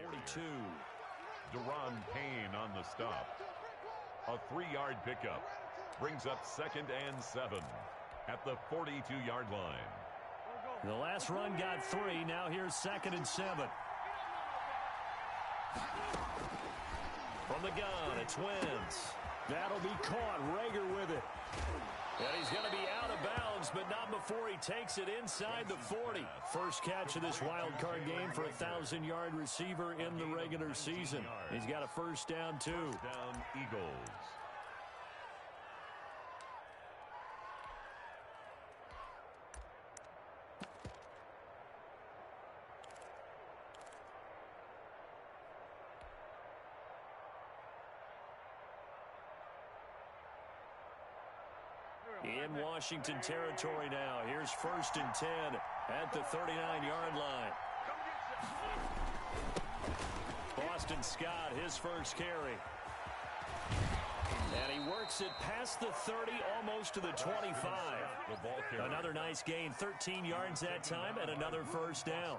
42. Deron Payne on the stop. A 3-yard pickup brings up 2nd and 7 at the 42-yard line. The last run got 3. Now here's 2nd and 7. From the gun, it's Wentz. That'll be caught. Rager with it. And he's going to be out of bounds, but not before he takes it inside the 40. First catch of this wild card game for a 1,000-yard receiver in the regular season. He's got a first down, too. First down, Eagles. In Washington territory now. Here's 1st and 10 at the 39-yard line. Boston Scott, his first carry. And he works it past the 30, almost to the 25. Another nice gain, 13 yards that time, and another first down.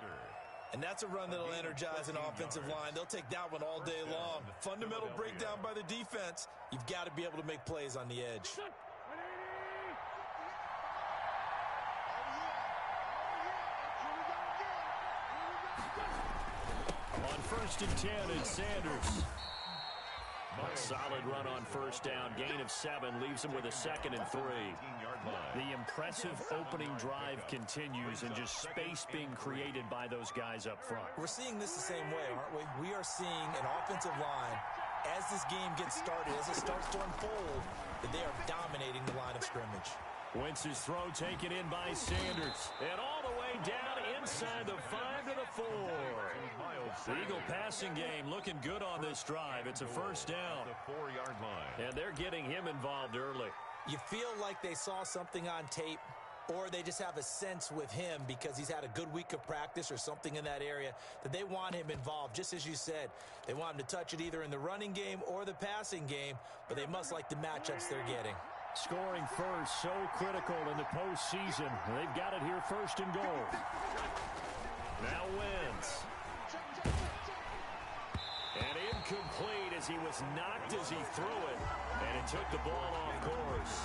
And that's a run that'll energize an offensive line. They'll take that one all day long. Fundamental breakdown by the defense. You've got to be able to make plays on the edge. On 1st and 10, it's Sanders. A solid run on first down. Gain of 7 leaves him with a 2nd and 3. The impressive opening drive continues and just space being created by those guys up front. We're seeing this the same way, aren't we? We are seeing an offensive line, as this game gets started, as it starts to unfold, that they are dominating the line of scrimmage. Wentz's throw taken in by Sanders. And all the way down inside the 5 to the 4. The Eagle passing game looking good on this drive. It's a first down. The 4-yard line. And they're getting him involved early. You feel like they saw something on tape, or they just have a sense with him because he's had a good week of practice or something in that area that they want him involved. Just as you said, they want him to touch it either in the running game or the passing game, but they must like the matchups they're getting. Scoring first, so critical in the postseason. They've got it here, 1st and goal. Now Wentz. And incomplete as he was knocked as he threw it. And it took the ball off course.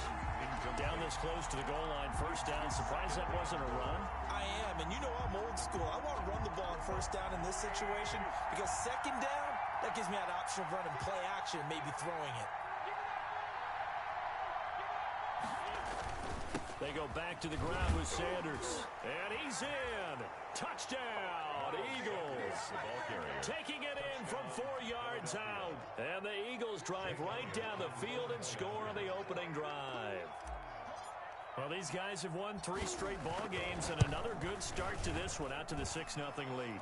Down this close to the goal line, first down. Surprised that wasn't a run? I am, and you know I'm old school. I want to run the ball on first down in this situation because 2nd down, that gives me that option of running play action, maybe throwing it. They go back to the ground with Sanders. And he's in. Touchdown, Eagles. Taking it in from 4 yards out. And the Eagles drive right down the field and score on the opening drive. Well, these guys have won 3 straight ball games and another good start to this one out to the 6-0 lead.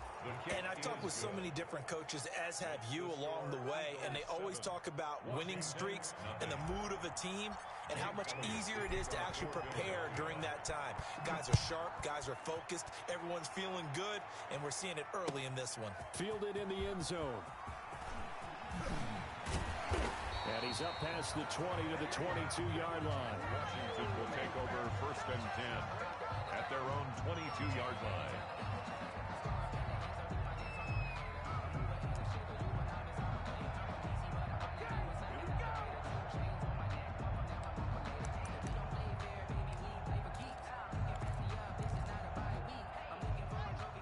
And I've talked with so many different coaches, as have you along the way, and they always talk about winning streaks and the mood of a team and how much easier it is to actually prepare during that time. Guys are sharp, guys are focused, everyone's feeling good, and we're seeing it early in this one. Fielded in the end zone. And he's up past the 20 to the 22-yard line. Washington will take over 1st and 10 at their own 22-yard line.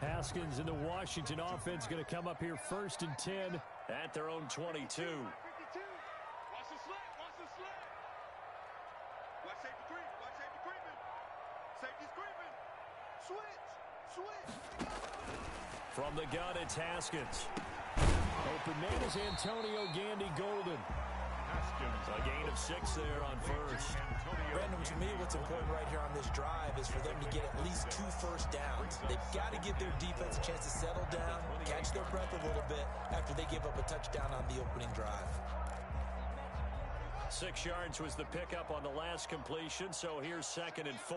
Haskins and the Washington offense going to come up here 1st and 10 at their own 22. From the gun, it's Haskins. Open man is Antonio Gandy Golden. Haskins, a gain of 6 there on first. Brandon, to me, what's important right here on this drive is for them to get at least 2 first downs. They've got to give their defense a chance to settle down, catch their breath a little bit after they give up a touchdown on the opening drive. 6 yards was the pickup on the last completion, so here's 2nd and 4.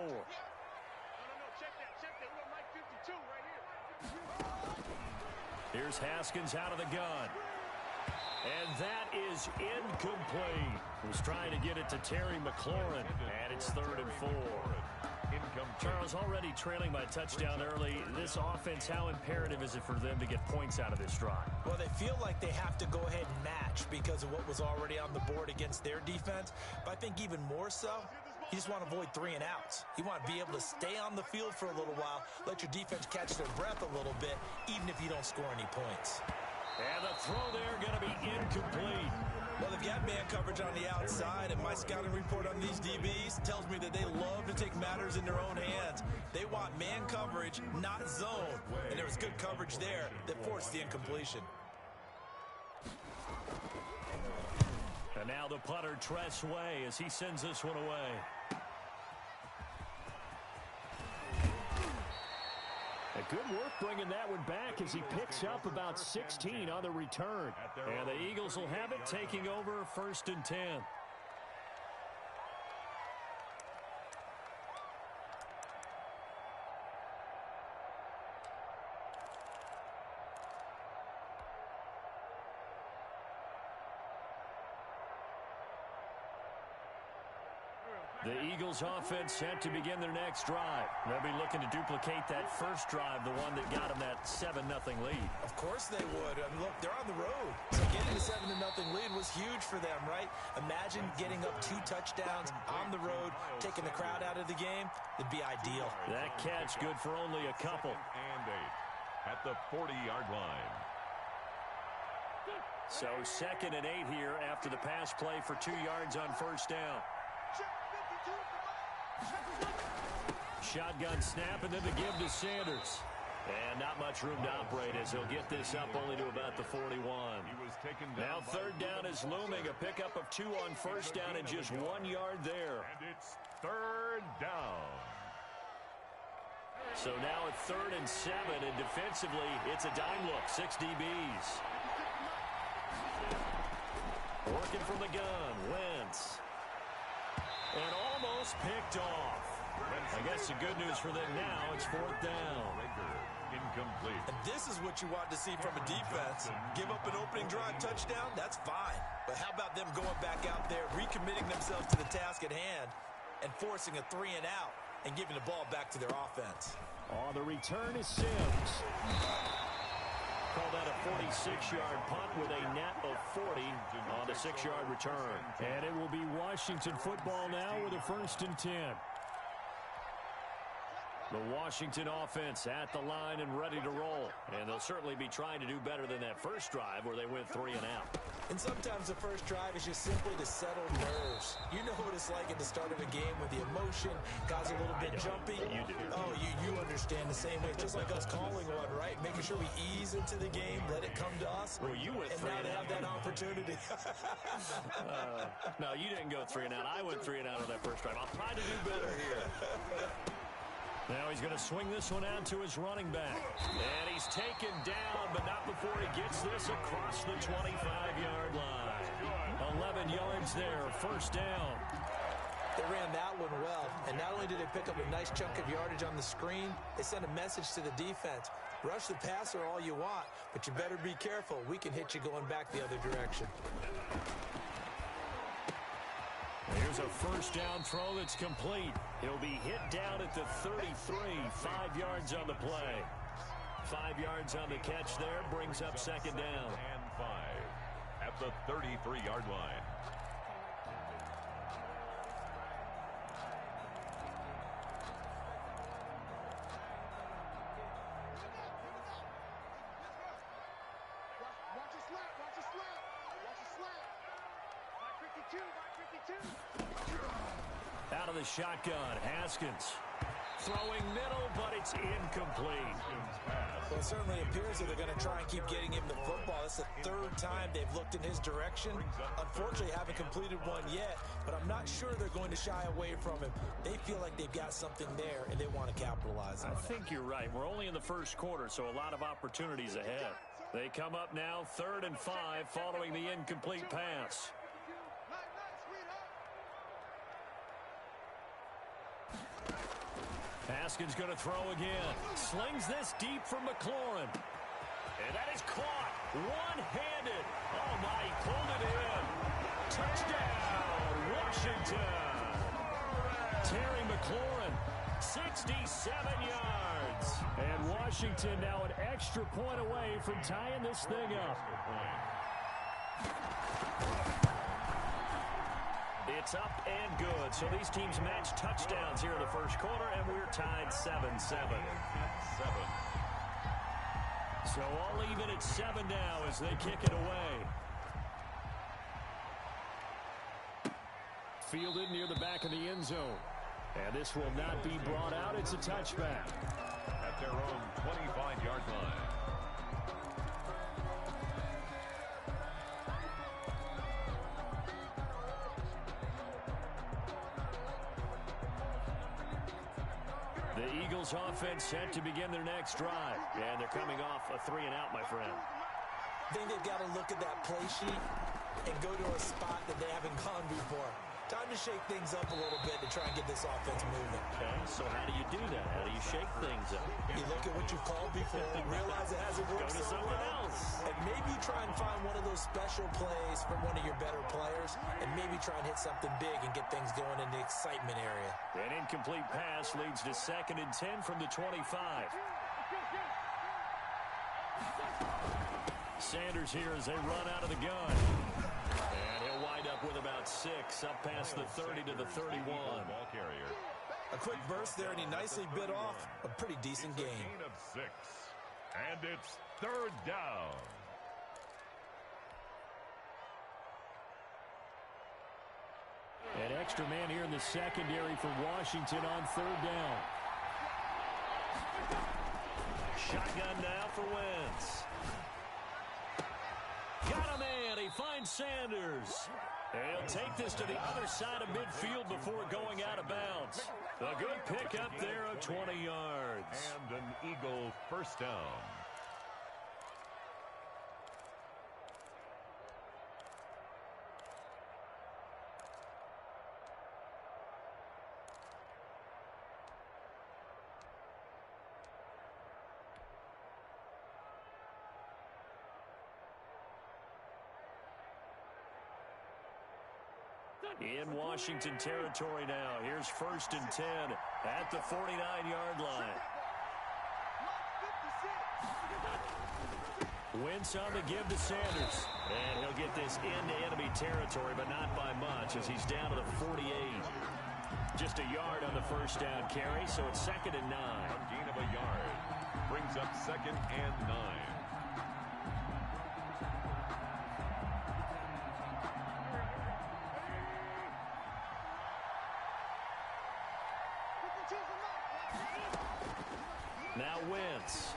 Here's Haskins out of the gun. And that is incomplete. Was trying to get it to Terry McLaurin. And it's 3rd and 4. Incomplete. Charles, already trailing by touchdown early. This offense, how imperative is it for them to get points out of this drive? Well, they feel like they have to go ahead and match because of what was already on the board against their defense. But I think even more so, you just want to avoid 3 and outs. You want to be able to stay on the field for a little while, let your defense catch their breath a little bit, even if you don't score any points. And the throw there going to be incomplete. Well, they've got man coverage on the outside, and my scouting report on these DBs tells me that they love to take matters in their own hands. They want man coverage, not zone. And there was good coverage there that forced the incompletion. And now the punter, Tress Way, as he sends this one away. Good work bringing that one back as he picks up about 16 on the return. And the Eagles will have it, taking over 1st and 10. The Eagles offense set to begin their next drive. They'll be looking to duplicate that first drive, the one that got them that 7-0 lead. Of course they would. I mean, look, they're on the road. So getting the 7-0 lead was huge for them, right? Imagine getting up 2 touchdowns on the road, taking the crowd out of the game. It'd be ideal. That catch good for only a couple. And 8 at the 40-yard line. So 2nd and 8 here after the pass play for 2 yards on first down. Shotgun snap and then the give to Sanders. And not much room to operate as he'll get this up only to about the 41. Now 3rd down is looming. A pickup of 2 on first down and just 1 yard there. And it's 3rd down. So now at 3rd and 7, and defensively it's a dime look. 6 DBs. Working from the gun, Wentz. And almost picked off. I guess the good news for them now, it's 4th down. Incomplete. And this is what you want to see from a defense. Give up an opening drive touchdown, that's fine. But how about them going back out there, recommitting themselves to the task at hand, and forcing a 3 and out, and giving the ball back to their offense. On the return is Sims. Call that a 46-yard punt with a net of 40 on the 6-yard return. And it will be Washington football now with a 1st and 10. The Washington offense at the line and ready to roll. And they'll certainly be trying to do better than that first drive where they went 3 and out. And sometimes the first drive is just simply to settle nerves. You know what it's like at the start of a game when the emotion got a little bit jumpy. You do. Oh, you understand the same way. Just like us calling one, right? Making sure we ease into the game, let it come to us. Well, you went and 3 now and they out. have that opportunity. No, you didn't go 3 and out. I went 3 and out on that first drive. I'll try to do better here. Now he's going to swing this one out to his running back. And he's taken down, but not before he gets this across the 25-yard line. 11 yards there, 1st down. They ran that one well, and not only did they pick up a nice chunk of yardage on the screen, they sent a message to the defense. Rush the passer all you want, but you better be careful. We can hit you going back the other direction. Here's a 1st down throw that's complete. He'll be hit down at the 33, 5 yards on the play. 5 yards on the catch there, brings up 2nd down. And 5 at the 33-yard line. Out of the shotgun, Haskins. Throwing middle, but it's incomplete. Well, it certainly appears that they're going to try and keep getting him the football. That's the 3rd time they've looked in his direction. Unfortunately, haven't completed one yet, but I'm not sure they're going to shy away from him. They feel like they've got something there, and they want to capitalize on it. I think you're right. We're only in the 1st quarter, so a lot of opportunities ahead. They come up now 3rd and 5 following the incomplete pass. Haskins going to throw again. Slings this deep for McLaurin. And that is caught. One-handed. Oh, my, he pulled it in. Touchdown, Washington. Terry McLaurin, 6 67 yards. And Washington now an extra point away from tying this thing up. It's up and good. So these teams match touchdowns here in the first quarter, and we're tied 7-7. So all even at 7 now as they kick it away. Fielded near the back of the end zone. And this will not be brought out. It's a touchback. At their own 25-yard line. The Eagles offense set to begin their next drive. And they're coming off a 3-and-out, my friend. I think they've got to look at that play sheet and go to a spot that they haven't gone before. Time to shake things up a little bit to try and get this offense moving. Okay, so how do you do that? How do you shake things up? You look at what you've called before, realize it hasn't worked so well, else. and maybe try and find one of those special plays from one of your better players, and maybe try and hit something big and get things going in the excitement area. An incomplete pass leads to 2nd and 10 from the 25. Sanders here as they run out of the gun. And he'll wind up with about 6, up past the 30 to the 31. Ball carrier. A quick burst there, and he nicely bit off a pretty decent gain. Gain of 6. And it's 3rd down. An extra man here in the secondary for Washington on 3rd down. Shotgun now for Wentz. Got a man. He finds Sanders. He'll take this to the other side of midfield before going out of bounds. A good pickup there of 20 yards. And an Eagle first down. In Washington territory now. Here's 1st and 10 at the 49-yard line. Wentz on the give to Sanders. And he'll get this into enemy territory, but not by much as he's down to the 48. Just a yard on the first down carry, so it's 2nd and 9. A gain of a yard. Brings up 2nd and 9. Now Wentz.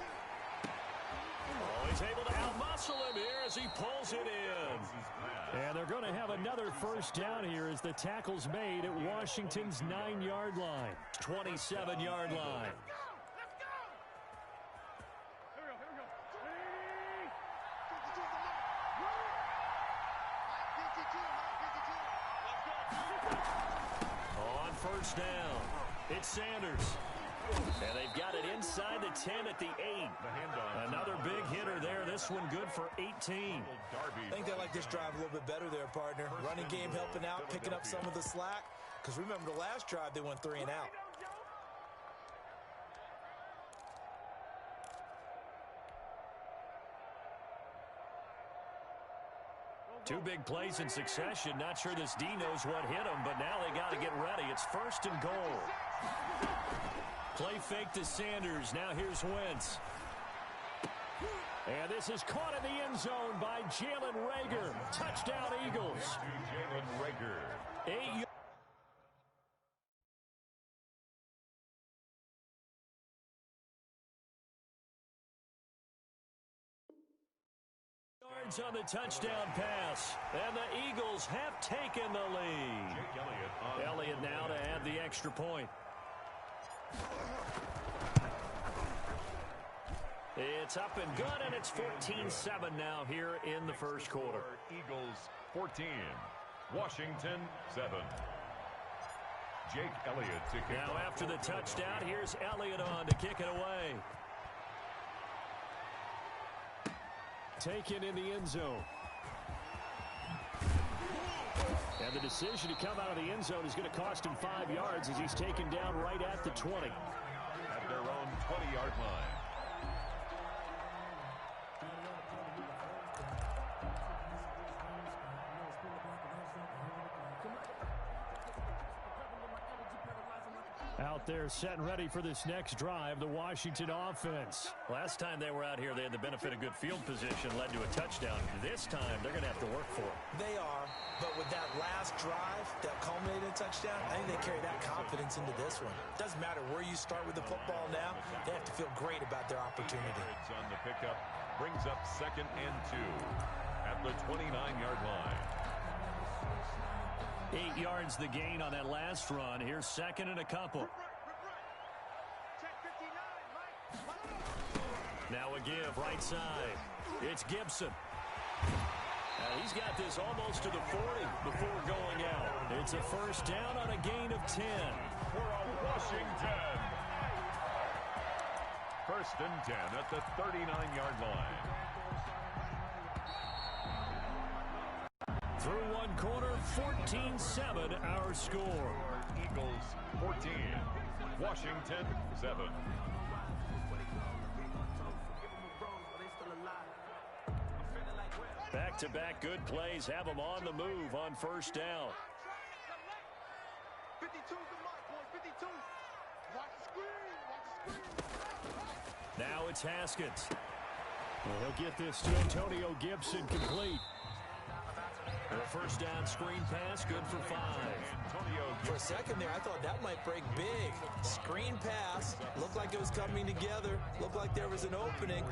Oh, he's able to out-muscle him here as he pulls it in. And they're going to have another first down here as the tackle's made at Washington's 9-yard line. 27-yard line. On first down, it's Sanders. And they've got it inside the 10 at the 8. Another big hitter there. This one good for 18. I think they like this drive a little bit better there, partner. Running game helping out, picking up some of the slack. Because remember, the last drive, they went 3 and out. Two big plays in succession. Not sure this D knows what hit him, but now they got to get ready. It's 1st and goal. Play fake to Sanders. Now here's Wentz. And this is caught in the end zone by Jalen Reagor. Touchdown, Eagles. Jalen Reagor. 8 yards on the touchdown pass. And the Eagles have taken the lead. Elliott now to add the extra point. It's up and good, and it's 14-7 now here in the first quarter. Eagles 14, Washington 7. Jake Elliott to kick. Now after the touchdown, here's Elliott on to kick it away. Taken in the end zone. And the decision to come out of the end zone is going to cost him 5 yards as he's taken down right at the 20. 20-yard line. Out there set and ready for this next drive, the Washington offense. Last time they were out here, they had the benefit of good field position, led to a touchdown. This time, they're going to have to work for it. They are, but with that last drive that culminated in a touchdown, I think they carry that confidence into this one. Doesn't matter where you start with the football now, they have to feel great about their opportunity. On the pickup, brings up 2nd and 2 at the 29-yard line. 8 yards the gain on that last run. Here's 2nd and a couple. Now a give right side. It's Gibson. He's got this almost to the 40 before going out. It's a first down on a gain of 10. For Washington. 1st and 10 at the 39-yard line. Through one quarter, 14-7 our score. Eagles 14, Washington 7. Back-to-back good plays have them on the move on first down. 52's the mark, boys, 52. Watch the screen, watch the screen. Now it's Haskins. Well, he'll get this to Antonio Gibson complete. The first down screen pass, good for 5. For a second there, I thought that might break big. Screen pass, looked like it was coming together, looked like there was an opening.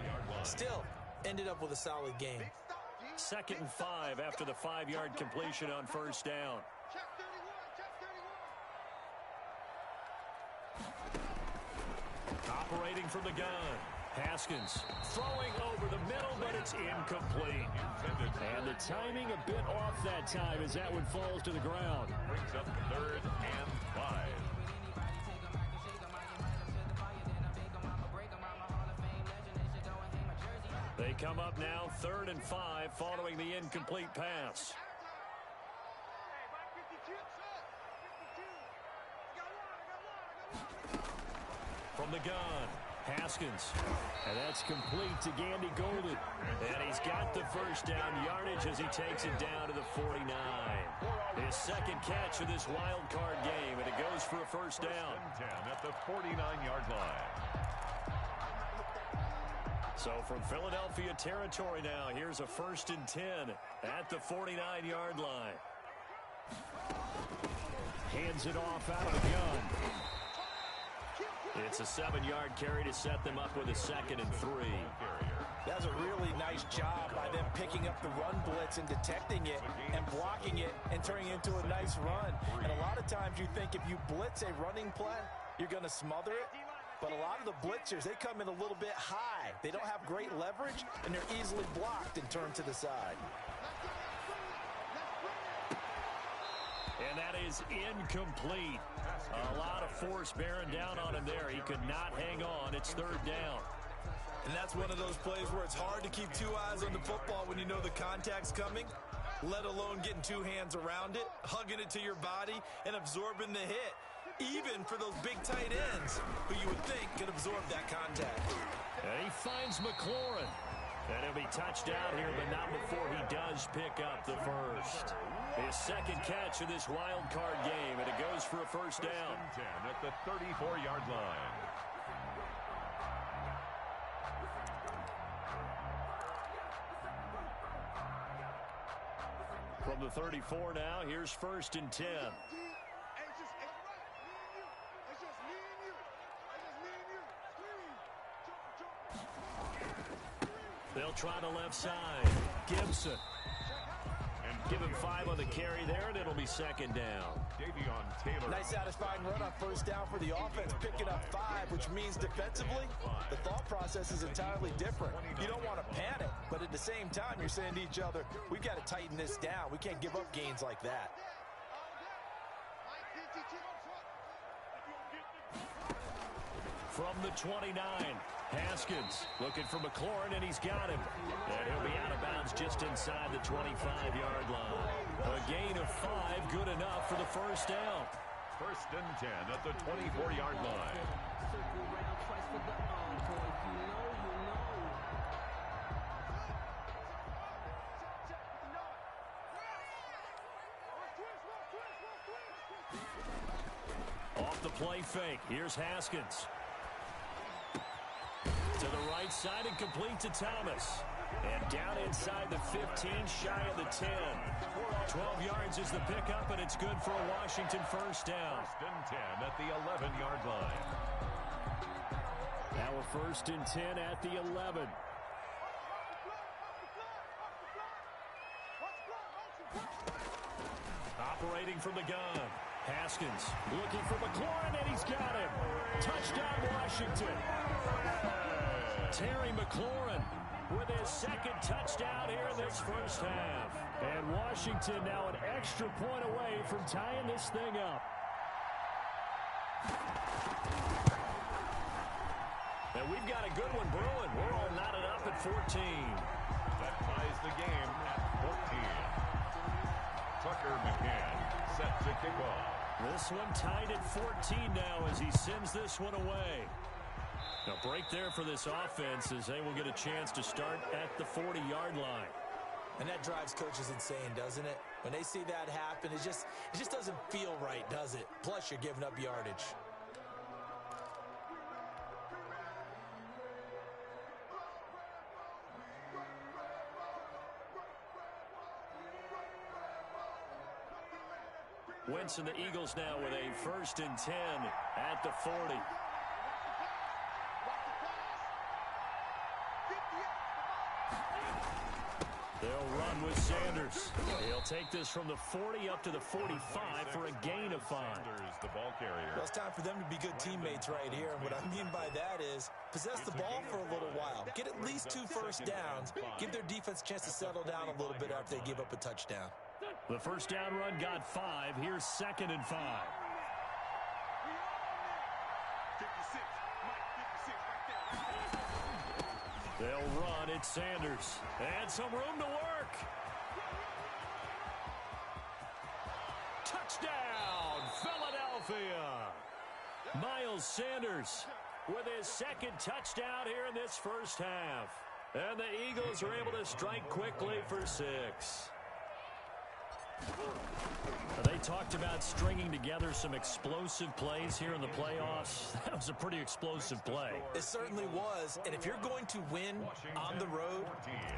Still, ended up with a solid game. 2nd and 5 after the 5-yard completion on first down. Check 31, check 31. Operating from the gun. Haskins throwing over the middle, but it's incomplete. And the timing a bit off that time as that one falls to the ground. Brings up 3rd and 5. They come up now 3rd and 5 following the incomplete pass. From the gun, Haskins. And that's complete to Gandy Golden. And he's got the first down yardage as he takes it down to the 49. His 2nd catch of this wild card game, and it goes for a first down. 10 at the 49-yard line. So from Philadelphia territory now, here's a 1st and 10 at the 49-yard line. Hands it off out of the gun. It's a 7-yard carry to set them up with a 2nd and 3. That's a really nice job by them picking up the run blitz and detecting it and blocking it and turning it into a nice run. And a lot of times you think if you blitz a running play, you're going to smother it. But a lot of the blitzers, they come in a little bit high. They don't have great leverage, and they're easily blocked and turned to the side. And that is incomplete. A lot of force bearing down on him there. He could not hang on. It's 3rd down. And that's one of those plays where it's hard to keep 2 eyes on the football when you know the contact's coming, let alone getting 2 hands around it, hugging it to your body, and absorbing the hit. Even for those big tight ends who you would think could absorb that contact. And he finds McLaurin. And he'll be touched out here, but not before he does pick up the first. His 2nd catch of this wild card game, and it goes for a first down. 10 at the 34-yard line. From the 34 now, here's 1st and 10. They'll try the left side. Gibson. And give him 5 on the carry there, and it'll be 2nd down. Davion Taylor. Nice satisfying run on first down for the offense, picking up 5, which means defensively, the thought process is entirely different. You don't want to panic, but at the same time, you're saying to each other, we've got to tighten this down. We can't give up gains like that. From the 29, Haskins looking for McLaurin, and he's got him. And he'll be out of bounds just inside the 25-yard line. A gain of 5, good enough for the first down. 1st and 10 at the 24-yard line. Off the play fake. Here's Haskins. To the right side and complete to Thomas. And down inside the 15, shy of the 10. 12 yards is the pickup, and it's good for a Washington first down. First and 10 at the 11-yard line. Now a first and 10 at the 11. Operating from the gun. Haskins looking for McLaurin, and he's got him. Touchdown, Washington. Terry McLaurin with his second touchdown here in this first half. And Washington now an extra point away from tying this thing up. And we've got a good one brewing. We're all knotted up at 14. That ties the game at 14. Tucker McCann set to kick off. This one tied at 14 now as he sends this one away. A break there for this offense as they will get a chance to start at the 40-yard line. And that drives coaches insane, doesn't it? When they see that happen, it just doesn't feel right, does it? Plus, you're giving up yardage. Wentz and the Eagles now with a first and 10 at the 40. They'll run with Sanders. He'll take this from the 40 up to the 45 for a gain of 5. Sanders, the ball carrier. Well, it's time for them to be good teammates right here. And what I mean by that is possess the ball for a little while. Get at least 2 first downs. Give their defense a chance to settle down a little bit after they give up a touchdown. The first down run got 5. Here's second and 5. 56. Mike, 56 right there. They'll run at Sanders. And some room to work. Touchdown, Philadelphia. Miles Sanders with his second touchdown here in this first half. And the Eagles are able to strike quickly for 6. They talked about stringing together some explosive plays here in the playoffs. That was a pretty explosive play. It certainly was. And if you're going to win on the road,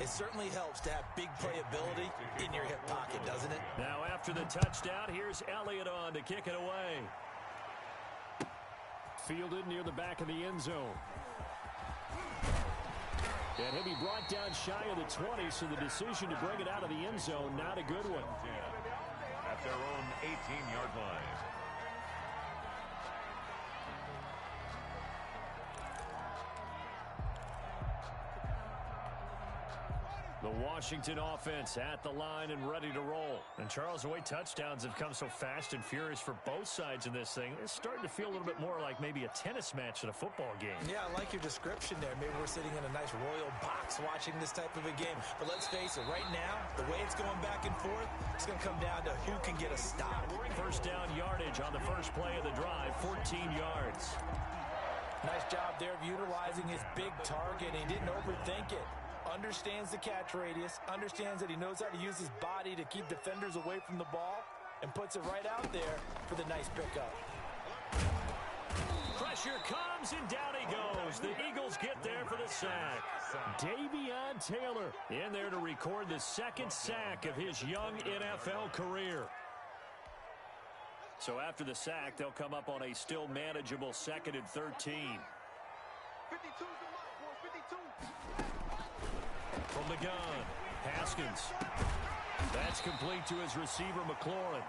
it certainly helps to have big playability in your hip pocket, doesn't it? Now after the touchdown, here's Elliott on to kick it away. Fielded near the back of the end zone. And he'll be brought down shy of the 20, so the decision to bring it out of the end zone, not a good one. At their own 18-yard line. The Washington offense at the line and ready to roll. And Charles, the way touchdowns have come so fast and furious for both sides in this thing, it's starting to feel a little bit more like maybe a tennis match at a football game. Yeah, I like your description there. Maybe we're sitting in a nice royal box watching this type of a game. But let's face it, right now, the way it's going back and forth, it's going to come down to who can get a stop. First down yardage on the first play of the drive, 14 yards. Nice job there of utilizing his big target. He didn't overthink it. Understands the catch radius, understands that he knows how to use his body to keep defenders away from the ball, and puts it right out there for the nice pickup. Pressure comes, and down he goes. The Eagles get there for the sack. Davion Taylor in there to record the second sack of his young NFL career. So after the sack, they'll come up on a still manageable second and 13. 52's the mark, boys, 52. From the gun, Haskins. That's complete to his receiver, McLaurin.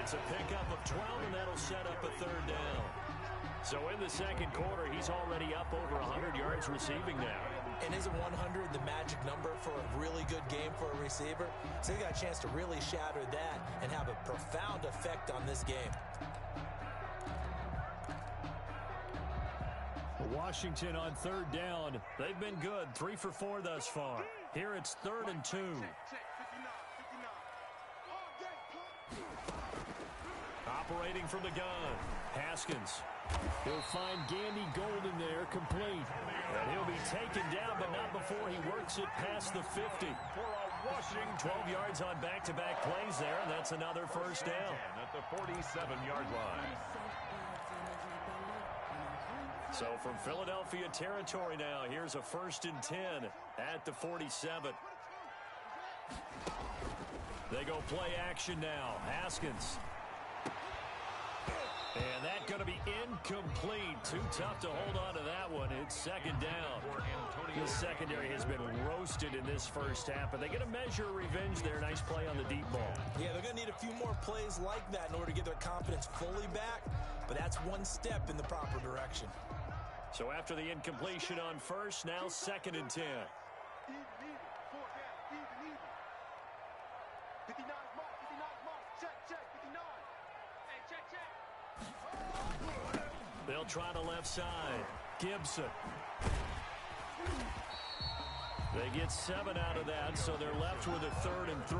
It's a pickup of 12, and that'll set up a third down. So in the second quarter, he's already up over 100 yards receiving now. And isn't 100 the magic number for a really good game for a receiver? So he got a chance to really shatter that and have a profound effect on this game. Washington on third down. They've been good, 3 for 4 thus far. Here it's 3rd and 2. Check, 59. Operating from the gun, Haskins He'll find Gandy Golden there, complete. And he'll be taken down, but not before he works it past the 50. For a rushing 12 yards on back-to-back plays there, and that's another first down. at the 47-yard line. So from Philadelphia territory now, here's a 1st and 10 at the 47. They go play action now. Haskins. And that's going to be incomplete. Too tough to hold on to that one. It's 2nd down. The secondary has been roasted in this first half, but they get a measure of revenge there. Nice play on the deep ball. Yeah, they're going to need a few more plays like that in order to get their confidence fully back, but that's one step in the proper direction. So after the incompletion on first, now 2nd and 10. Even, 4 down, even. 59 mark, check, 59. Hey, check. They'll try the left side. Gibson. They get 7 out of that, so they're left with a 3rd and 3.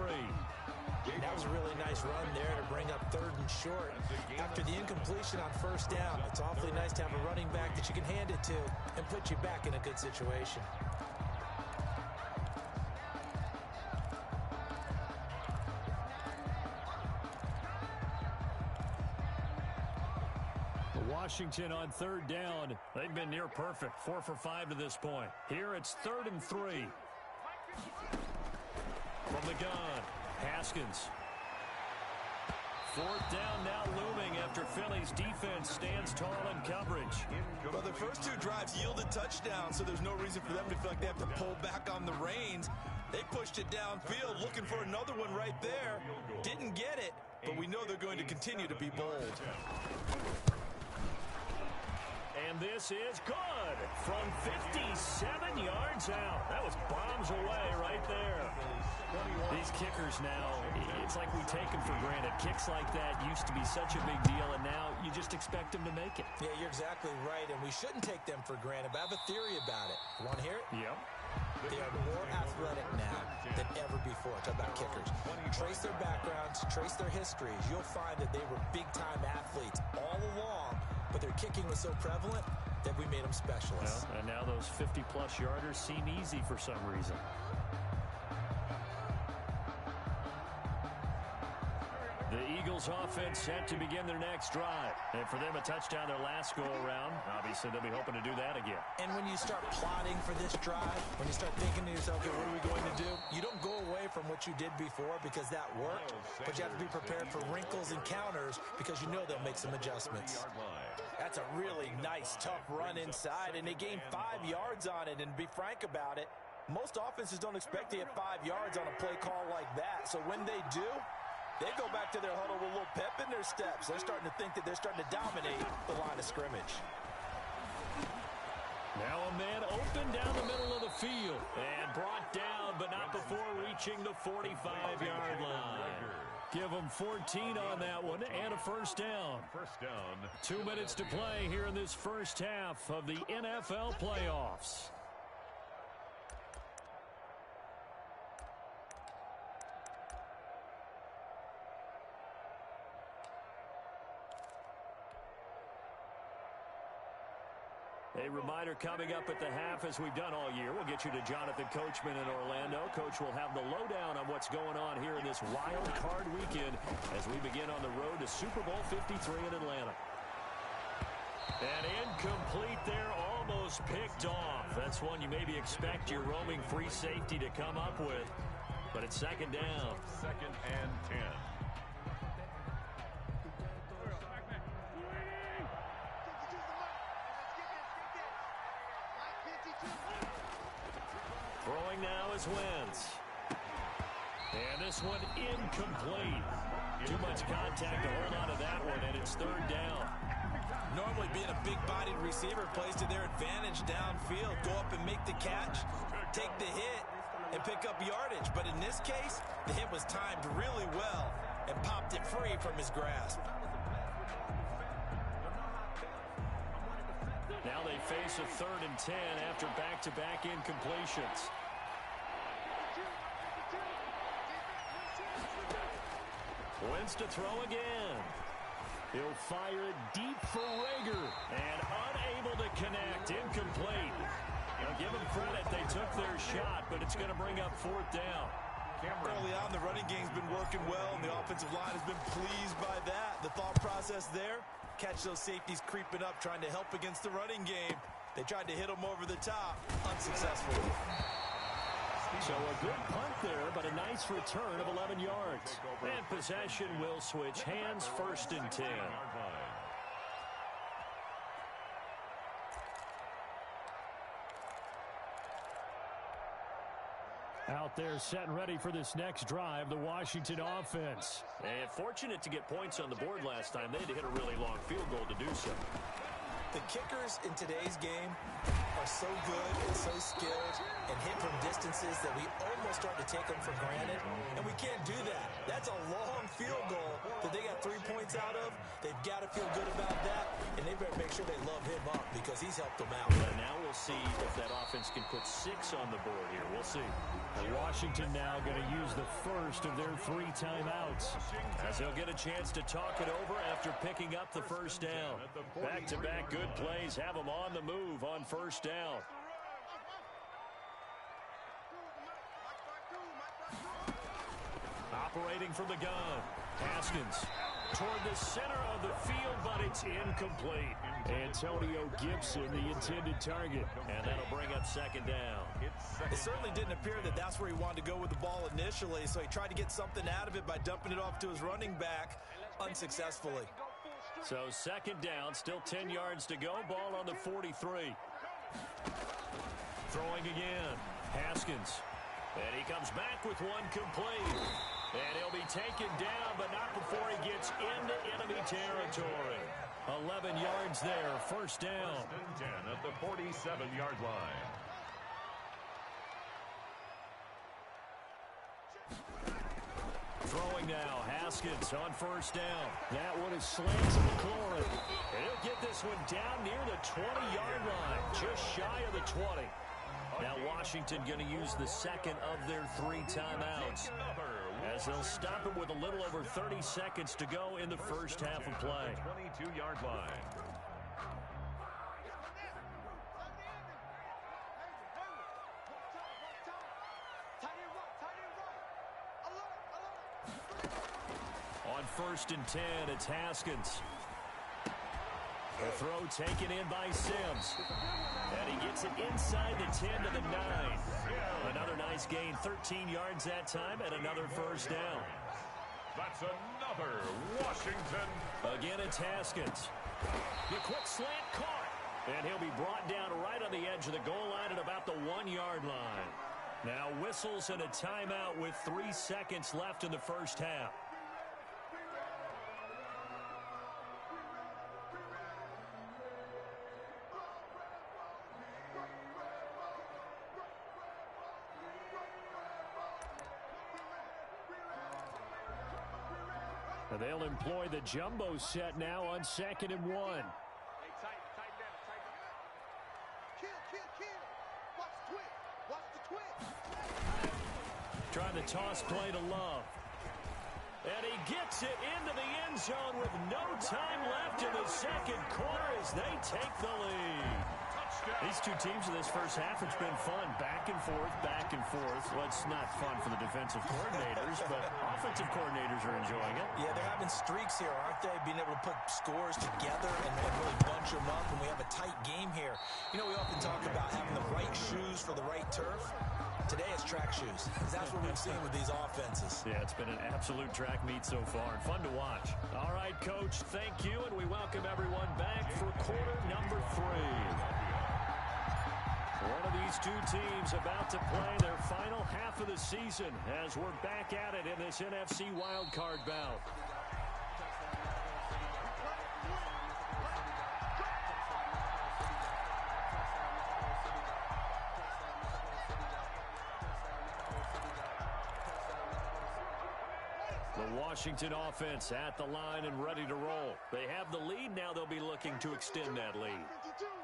That was a really nice run there to bring up 3rd and short. After the incompletion on 1st down, it's awfully nice to have a running back that you can hand it to and put you back in a good situation. Washington on 3rd down. They've been near perfect. 4 for 5 to this point. Here it's 3rd and 3. From the gun, Haskins. 4th down now looming after Philly's defense stands tall in coverage. Well, the first 2 drives yielded touchdowns, so there's no reason for them to feel like they have to pull back on the reins. They pushed it downfield, looking for another one right there. Didn't get it, but we know they're going to continue to be bold. And this is good from 57 yards out. That was bombs away right there. These kickers now, it's like we take them for granted. Kicks like that used to be such a big deal, and now you just expect them to make it. Yeah, you're exactly right, and we shouldn't take them for granted, but I have a theory about it. You want to hear it? Yep. They are more athletic now than ever before. Talk about kickers. Trace their backgrounds, trace their histories. You'll find that they were big-time athletes all along, but their kicking was so prevalent that we made them specialists. Well, and now those 50-plus yarders seem easy for some reason. The Eagles offense set to begin their next drive. And for them, a touchdown their last go-around. Obviously, they'll be hoping to do that again. And when you start plotting for this drive, when you start thinking to yourself, okay, what are we going to do? You don't go away from what you did before because that worked, but you have to be prepared for wrinkles and counters because you know they'll make some adjustments. That's a really nice, tough run inside, and they gained 5 yards on it. And to be frank about it, most offenses don't expect to get 5 yards on a play call like that. So when they do, they go back to their huddle with a little pep in their steps. They're starting to think that they're starting to dominate the line of scrimmage. Now a man open down the middle of the field and brought down, but not before reaching the 45-yard line. Give them 14 on that one and a first down. 2 minutes to play here in this first half of the NFL playoffs. A reminder coming up at the half, as we've done all year. We'll get you to Jonathan Coachman in Orlando. Coach will have the lowdown on what's going on here in this wild card weekend as we begin on the road to Super Bowl 53 in Atlanta. And incomplete there, almost picked off. That's one you maybe expect your roaming free safety to come up with. But it's 2nd down. 2nd and 10. Throwing now is Wentz. And this one incomplete. Too much contact to hold on to that one, and it's 3rd down. Normally being a big-bodied receiver plays to their advantage downfield. Go up and make the catch, take the hit, and pick up yardage. But in this case, the hit was timed really well and popped it free from his grasp. Now they face a 3rd and 10 after back-to-back incompletions. Wentz to throw again. He'll fire it deep for Rager. And unable to connect. Incomplete. Now give them credit. They took their shot, but it's going to bring up fourth down. Early on, the running game's been working well, and the offensive line has been pleased by that. The thought process there, catch those safeties creeping up, trying to help against the running game. They tried to hit them over the top, unsuccessfully. So a good punt there, but a nice return of 11 yards. And possession will switch hands, 1st and 10. Out there set and ready for this next drive, the Washington offense. And fortunate to get points on the board last time. They had to hit a really long field goal to do so. The kickers in today's game are so good and so skilled and hit from distances that we almost start to take them for granted, and we can't do that. That's a long field goal that they got 3 points out of. They've got to feel good about that, and they better make sure they love him up because he's helped them out. And now we'll see if that offense can put 6 on the board here. We'll see. And Washington now going to use the first of their 3 timeouts, as they'll get a chance to talk it over after picking up the first down. Back-to-back good plays have them on the move on first down. Operating from the gun, Haskins toward the center of the field, but it's incomplete. Antonio Gibson, the intended target, and that'll bring up 2nd down. It certainly didn't appear that that's where he wanted to go with the ball initially, so he tried to get something out of it by dumping it off to his running back unsuccessfully. So 2nd down, still 10 yards to go, ball on the 43. Throwing again, Haskins. And he comes back with one complete. And he'll be taken down, but not before he gets into enemy territory. 11 yards there, 1st down. 1st and 10 at the 47-yard line. Throwing now, Haskins on 1st down. That one is slanted to McLaurin. And he'll get this one down near the 20-yard line, just shy of the 20. Now Washington going to use the 2nd of their 3 timeouts, as they'll stop it with a little over 30 seconds to go in the first half of play. 22-yard line. On 1st and 10, it's Haskins. The throw taken in by Sims. And he gets it inside the 10 to the 9. Another nice gain, 13 yards that time, and another 1st down. That's another Washington. Again, it's Haskins. The quick slant caught. And he'll be brought down right on the edge of the goal line at about the 1-yard line. Now whistles and a timeout with 3 seconds left in the first half. They'll employ the jumbo set now on 2nd and 1. Hey, tight down. Kill. Watch the twist. Trying to toss play to Love. And he gets it into the end zone with no time left in the 2nd quarter as they take the lead. These 2 teams in this first half, it's been fun. Back and forth. Well, it's not fun for the defensive coordinators, but offensive coordinators are enjoying it. Yeah, they're having streaks here, aren't they? Being able to put scores together and really bunch them up, and we have a tight game here. You know, we often talk about having the right shoes for the right turf. Today it's track shoes. That's what we've seen with these offenses. Yeah, it's been an absolute track meet so far and fun to watch. All right, Coach, thank you, and we welcome everyone back for quarter number 3. One of these 2 teams about to play their final half of the season as we're back at it in this NFC wildcard bout. The Washington offense at the line and ready to roll. They have the lead. Now they'll be looking to extend that lead.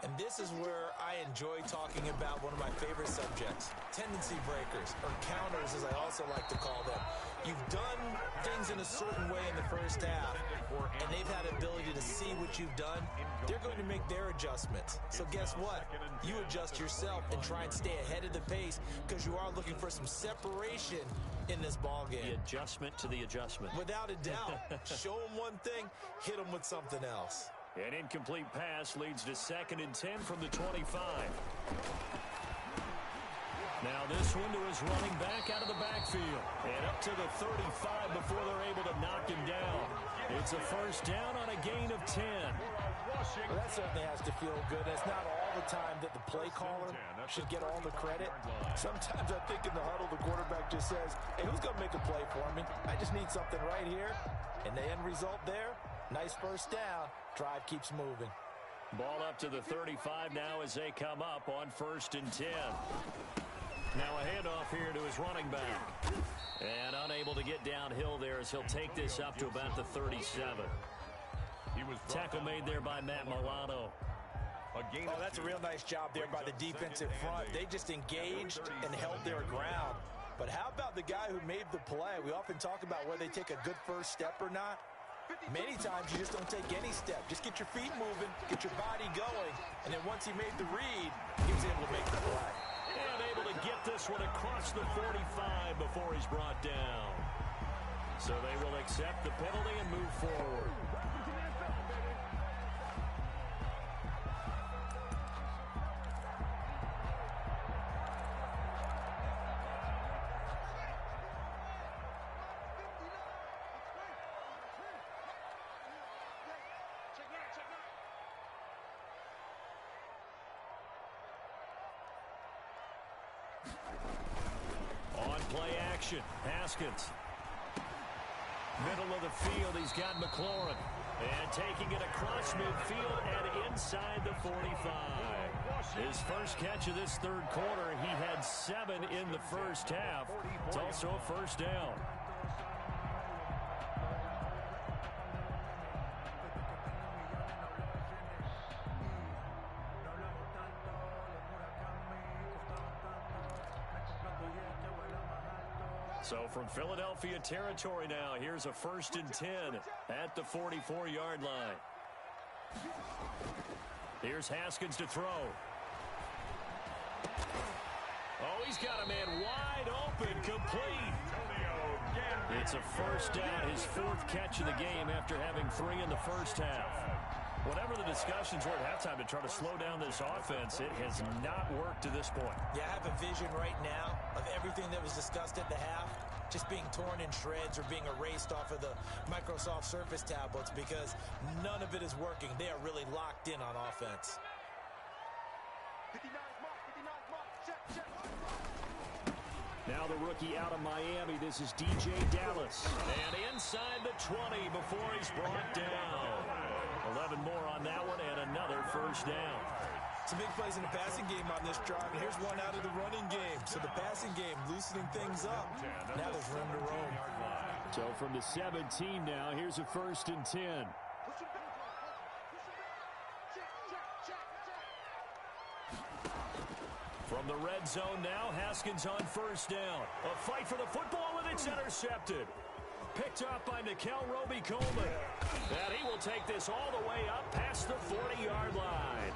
And this is where I enjoy talking about one of my favorite subjects, tendency breakers, or counters as I also like to call them. You've done things in a certain way in the first half, and they've had the ability to see what you've done, they're going to make their adjustments. So guess what? You adjust yourself and try and stay ahead of the pace because you are looking for some separation in this ball game. The adjustment to the adjustment. Without a doubt. Show them one thing, hit them with something else. An incomplete pass leads to 2nd and 10 from the 25. Now this one to his running back out of the backfield. And up to the 35 before they're able to knock him down. It's a first down on a gain of 10. Well, that certainly has to feel good. It's not all the time that the play caller should get all the credit. Sometimes I think in the huddle, the quarterback just says, hey, who's going to make a play for me? I just need something right here. And the end result there, nice first down. Drive keeps moving. Ball up to the 35 now as they come up on 1st and 10. Now a handoff here to his running back. And unable to get downhill there as he'll take this up to about the 37. Tackle made there by Matt Milano. Oh, that's a real nice job there by the defensive front. They just engaged and held their ground. But how about the guy who made the play? We often talk about whether they take a good first step or not. Many times you just don't take any step. Just get your feet moving, get your body going, and then once he made the read, he was able to make the play. And able to get this one across the 45 before he's brought down. So they will accept the penalty and move forward. On play action, Haskins. Middle of the field, he's got McLaurin. And taking it across midfield and inside the 45. His first catch of this third quarter, he had 7 in the first half. It's also a first down. So from Philadelphia territory now, here's a 1st and 10 at the 44-yard line. Here's Haskins to throw. Oh, he's got a man wide open, complete. It's a first down, his 4th catch of the game after having 3 in the first half. Whatever the discussions were at halftime to try to slow down this offense, it has not worked to this point. Yeah, I have a vision right now of everything that was discussed at the half just being torn in shreds or being erased off of the Microsoft Surface tablets because none of it is working. They are really locked in on offense. 59 mark, 59 mark, check. Now the rookie out of Miami, this is DJ Dallas. And inside the 20 before he's brought down. 11 more on that one and another first down. Some big plays in the passing game on this drive, and here's one out of the running game. So the passing game loosening things up. Now there's room to roam. So from the 17 now, here's a 1st and 10. From the red zone now, Haskins on first down. A fight for the football, and it's intercepted. Picked up by Nikel Roby-Coleman. And he will take this all the way up past the 40-yard line.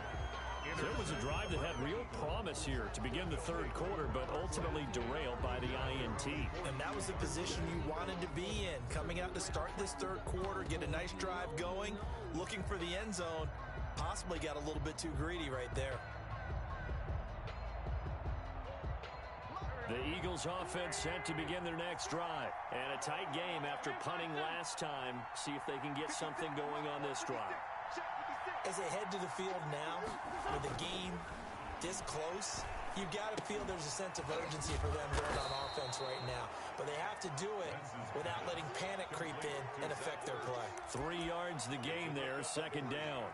So it was a drive that had real promise here to begin the third quarter, but ultimately derailed by the INT. And that was the position you wanted to be in. Coming out to start this third quarter, get a nice drive going, looking for the end zone. Possibly got a little bit too greedy right there. The Eagles offense set to begin their next drive. And a tight game after punting last time. See if they can get something going on this drive. As they head to the field now, with the game this close, you've got to feel there's a sense of urgency for them going on offense right now. But they have to do it without letting panic creep in and affect their play. 3 yards the gain there, 2nd down.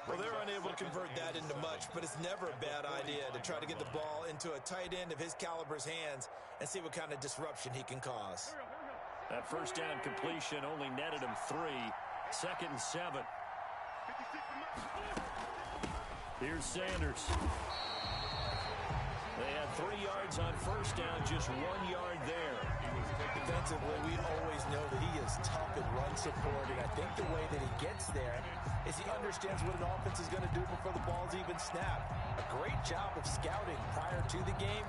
Well, they're unable to convert that into much, but it's never a bad idea to try to get the ball into a tight end of his caliber's hands and see what kind of disruption he can cause. That first down completion only netted him 3. 2nd and 7. Here's Sanders. They had 3 yards on first down, just 1 yard there. Defensively, we always know that he is tough in run support, and I think the way that he gets there is he understands what an offense is going to do before the ball's even snapped. A great job of scouting prior to the game,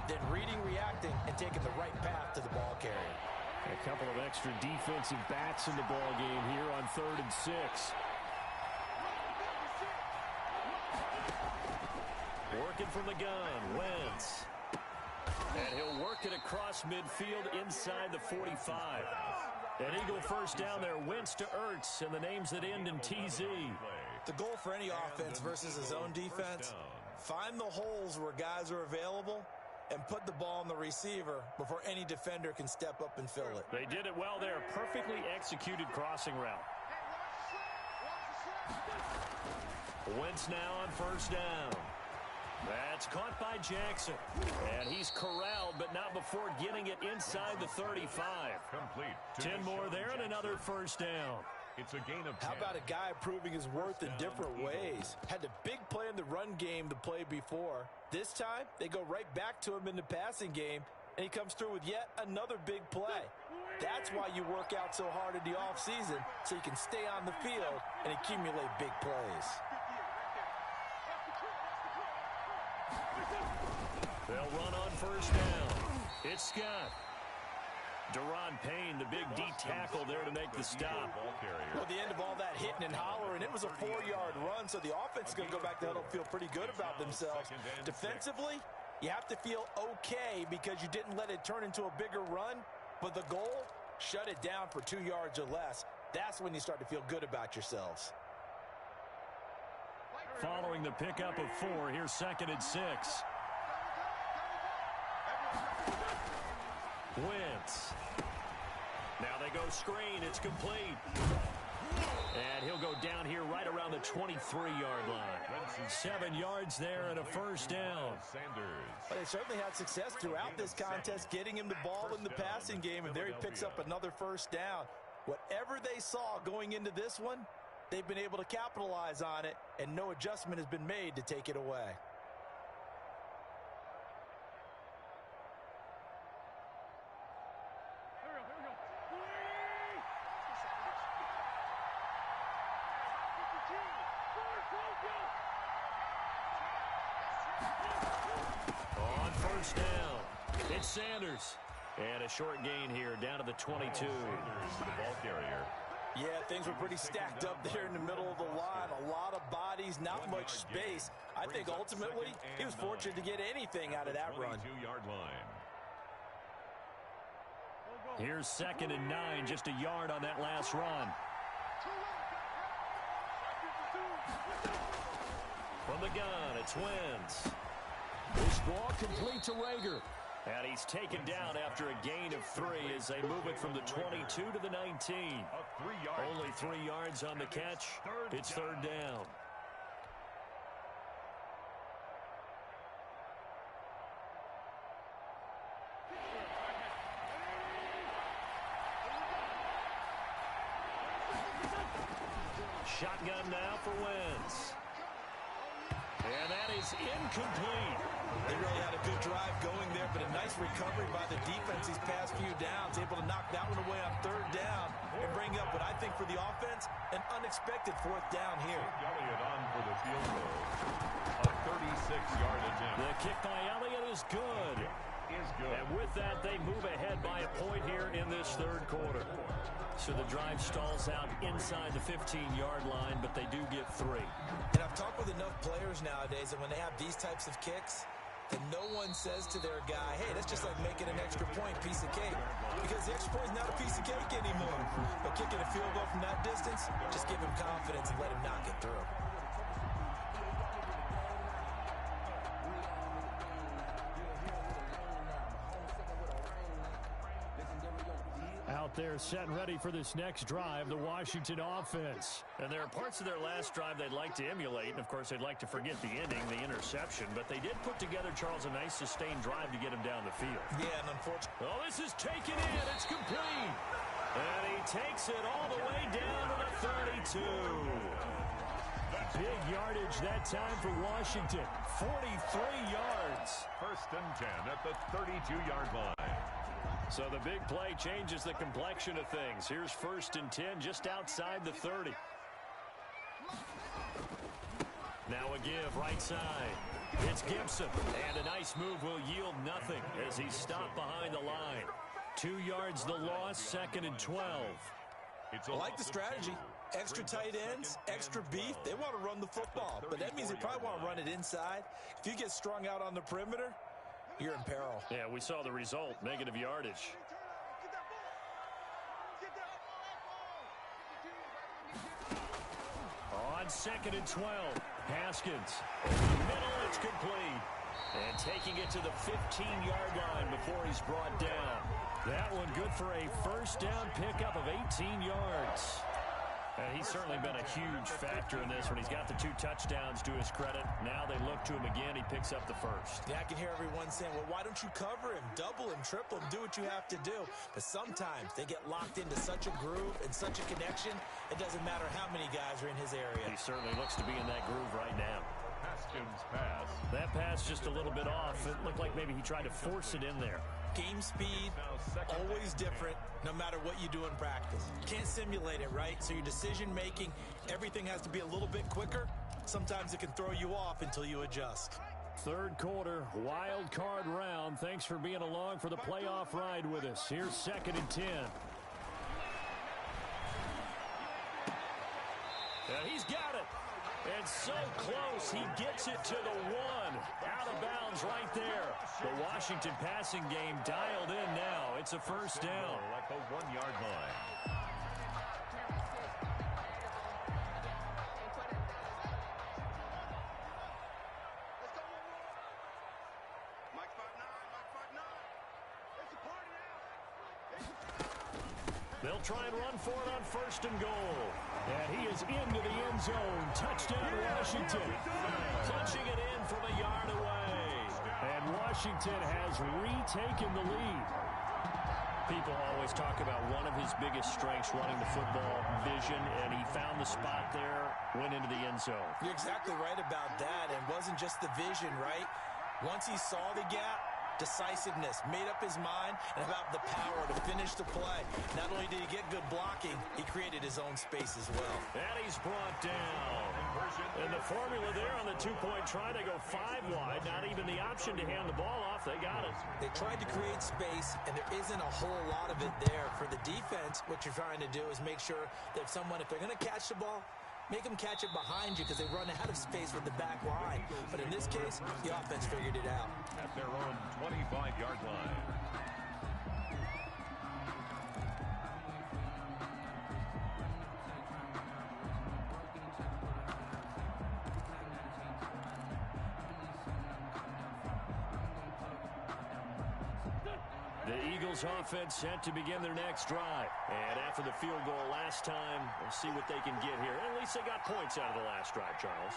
then reading, reacting, and taking the right path to the ball carrier. A couple of extra defensive backs in the ball game here on 3rd and 6. Working from the gun, Wentz. And he'll work it across midfield inside the 45. An Eagle first down there, Wentz to Ertz, and the names that end in TZ. The goal for any offense versus his own defense, find the holes where guys are available and put the ball on the receiver before any defender can step up and fill it. They did it well there. Perfectly executed crossing route. Wentz now on first down. That's caught by Jackson. And he's corralled, but not before getting it inside the 35. Complete. 10 more there and another first down. It's a gain of 10. How about a guy proving his worth in different ways? Had a big play in the run game the play before. This time, they go right back to him in the passing game, and he comes through with yet another big play. That's why you work out so hard in the offseason, so you can stay on the field and accumulate big plays. They'll run on first down. It's Scott. Deron Payne, the big D tackle there to make the stop. Well, at the end of all that hitting and hollering, it was a 4-yard run, so the offense is going to go back to huddle and feel pretty good about themselves. Defensively, you have to feel okay because you didn't let it turn into a bigger run, but the goal, shut it down for 2 yards or less. That's when you start to feel good about yourselves. Following the pickup of 4, here's 2nd and 6. Wentz. Now they go screen. It's complete. And he'll go down here right around the 23-yard line. 7 yards there and a first down. But they certainly had success throughout this contest getting him the ball in the passing game, and there he picks up another first down. Whatever they saw going into this one, they've been able to capitalize on it, and no adjustment has been made to take it away. On first down, it's Sanders. And a short gain here down to the 22. The ball carrier. Yeah, things were pretty stacked up there in the middle of the line. A lot of bodies, not much space. I think ultimately he was fortunate to get anything out of that run. 22-yard line. Here's 2nd and 9, just a yard on that last run. From the gun, it's Wentz. This ball complete to Rager. And he's taken down after a gain of 3 as they move it from the 22 to the 19. Only 3 yards on the catch. It's 3rd down. Shotgun now for Wentz. And that is incomplete. They really had a good drive going there, but a nice recovery by the defense these past few downs. Able to knock that one away on 3rd down and bring up what I think for the offense, an unexpected 4th down here. Elliott on for the field goal. A 36-yard attempt. The kick by Elliott is good. And with that, they move ahead by a point here in this 3rd quarter. So the drive stalls out inside the 15-yard line, but they do get 3. And I've talked with enough players nowadays that when they have these types of kicks, and no one says to their guy, hey, that's just like making an extra point, piece of cake. Because the extra point is not a piece of cake anymore. But kicking a field goal from that distance, just give him confidence and let him knock it through. Out there set and ready for this next drive, the Washington offense. And there are parts of their last drive they'd like to emulate, and of course they'd like to forget the ending, the interception, but they did put together, Charles, a nice sustained drive to get him down the field. Yeah, and unfortunately. Oh, this is taken in. It's complete. And he takes it all the way down to the 32. Big yardage that time for Washington. 43 yards. 1st and 10 at the 32-yard line. So the big play changes the complexion of things. Here's 1st and 10 just outside the 30. Now a give right side. It's Gibson. And a nice move will yield nothing as he's stopped behind the line. 2 yards the loss, 2nd and 12. I like the strategy. Extra tight ends, extra beef. They want to run the football, but that means they probably want to run it inside. If you get strung out on the perimeter, you're in peril. Yeah, we saw the result, negative yardage. On 2nd and 12, Haskins. Middle, it's complete. And taking it to the 15-yard line before he's brought down. That one good for a 1st down pickup of 18 yards. And he's certainly been a huge factor in this when he's got the 2 touchdowns to his credit. Now they look to him again. He picks up the 1st. Yeah, I can hear everyone saying, well, why don't you cover him, double him, triple him, do what you have to do. But sometimes they get locked into such a groove and such a connection, it doesn't matter how many guys are in his area. He certainly looks to be in that groove right now. Haskins pass. That pass just a little bit off. It looked like maybe he tried to force it in there. Game speed, always different, no matter what you do in practice. Can't simulate it, right? So your decision-making, everything has to be a little bit quicker. Sometimes it can throw you off until you adjust. 3rd quarter, wild card round. Thanks for being along for the playoff ride with us. Here's 2nd and 10. And he's got it. And so close, he gets it to the 1. Out of bounds right there. The Washington passing game dialed in now. It's a 1st down. At the 1-yard line. They'll try and run for it on 1st and goal. And he is into the end zone. Touchdown, Washington. Punching it in from a yard away. And Washington has retaken the lead. People always talk about one of his biggest strengths running the football, vision, and he found the spot there, went into the end zone. You're exactly right about that. And it wasn't just the vision, right? Once he saw the gap, decisiveness, made up his mind, and about the power to finish the play. Not only did he get good blocking, he created his own space as well. And he's brought down. And the formula there on the 2-point try to go 5 wide, not even the option to hand the ball off. They got it. They tried to create space, and there isn't a whole lot of it there. For the defense, what you're trying to do is make sure that if they're going to catch the ball, make them catch it behind you because they run out of space with the back line. But in this case, the offense figured it out. At their own 25-yard line. The Eagles offense set to begin their next drive. And after the field goal last time, we'll see what they can get here. At least they got points out of the last drive, Charles.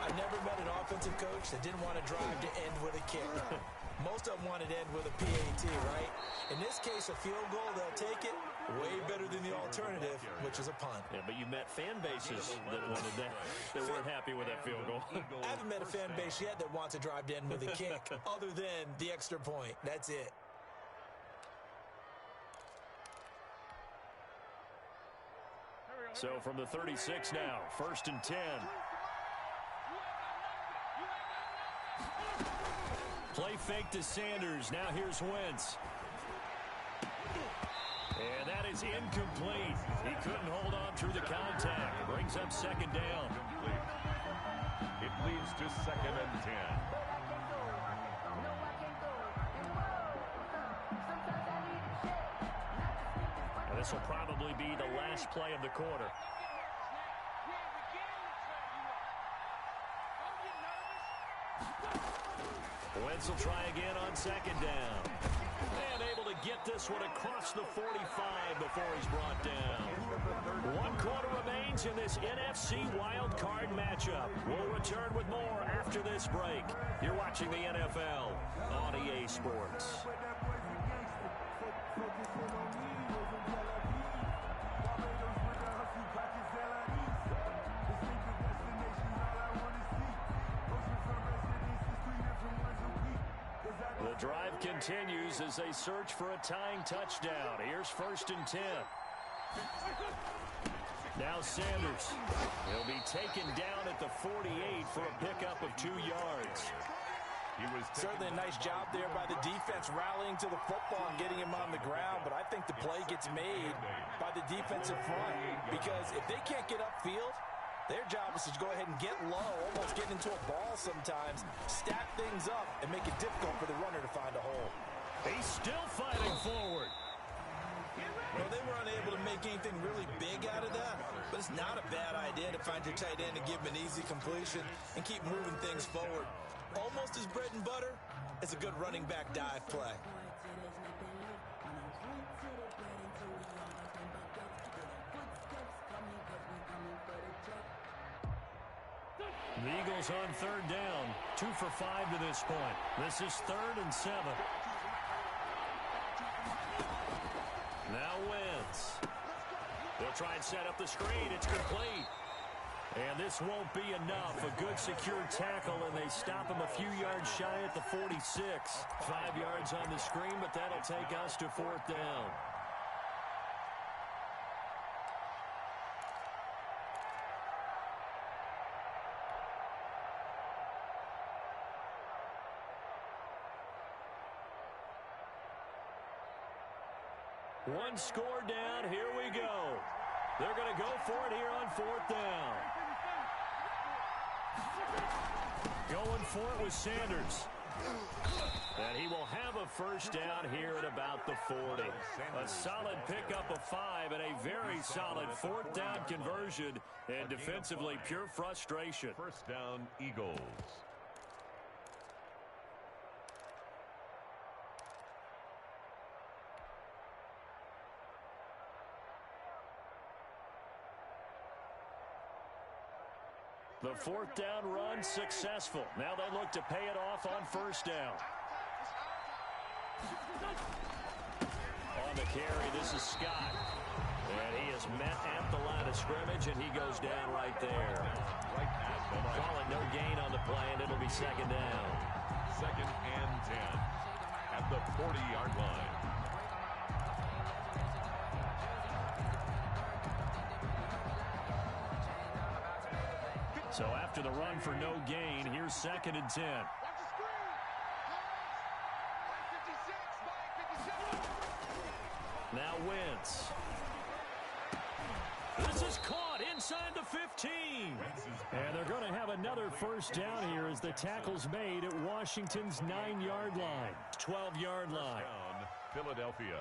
I never met an offensive coach that didn't want to drive to end with a kick. Most of them wanted to end with a PAT, right? In this case, a field goal, they'll take it. Way better than the alternative, which is a punt. Yeah, but you met fan bases that wanted that. They weren't happy with that field goal. I haven't met a fan base yet that wants to drive to end with a kick, other than the extra point. That's it. So from the 36 now, 1st and 10. Play fake to Sanders. Now here's Wentz. And that is incomplete. He couldn't hold on through the contact. Brings up 2nd down. It leads to 2nd and 10. And this will probably be the last play of the quarter. Wentz will try again on 2nd down. And able to get this one across the 45 before he's brought down. 1 quarter remains in this NFC wild card matchup. We'll return with more after this break. You're watching the NFL on EA Sports. The The drive continues as they search for a tying touchdown. Here's 1st and 10. Now Sanders. He'll be taken down at the 48 for a pickup of 2 yards. Certainly a nice job there by the defense rallying to the football and getting him on the ground, but I think the play gets made by the defensive front because if they can't get upfield, their job is to go ahead and get low, almost get into a ball sometimes, stack things up, and make it difficult for the runner to find a hole. He's still fighting forward. Well, they were unable to make anything really big out of that, but it's not a bad idea to find your tight end and give him an easy completion and keep moving things forward. Almost as bread and butter as a good running back dive play. The Eagles on 3rd down. 2 for 5 to this point. This is 3rd and 7. Now Wentz. They'll try and set up the screen. It's complete. And this won't be enough. A good secure tackle, and they stop him a few yards shy at the 46. 5 yards on the screen, but that'll take us to 4th down. One score down. Here we go. They're going to go for it here on 4th down. Going for it with Sanders. And he will have a 1st down here at about the 40. A solid pickup of 5 and a very solid 4th down conversion. And defensively, pure frustration. 1st down, Eagles. The 4th down run successful. Now they look to pay it off on 1st down. On the carry, this is Scott. And he is met at the line of scrimmage, and he goes down right there. Calling no gain on the play, and it'll be 2nd down. 2nd and 10 at the 40-yard line. So after the run for no gain, here's 2nd and 10. Now Wentz. This is caught inside the 15. And they're going to have another 1st down here as the tackle's made at Washington's 9-yard line. 12-yard line. Down, Philadelphia.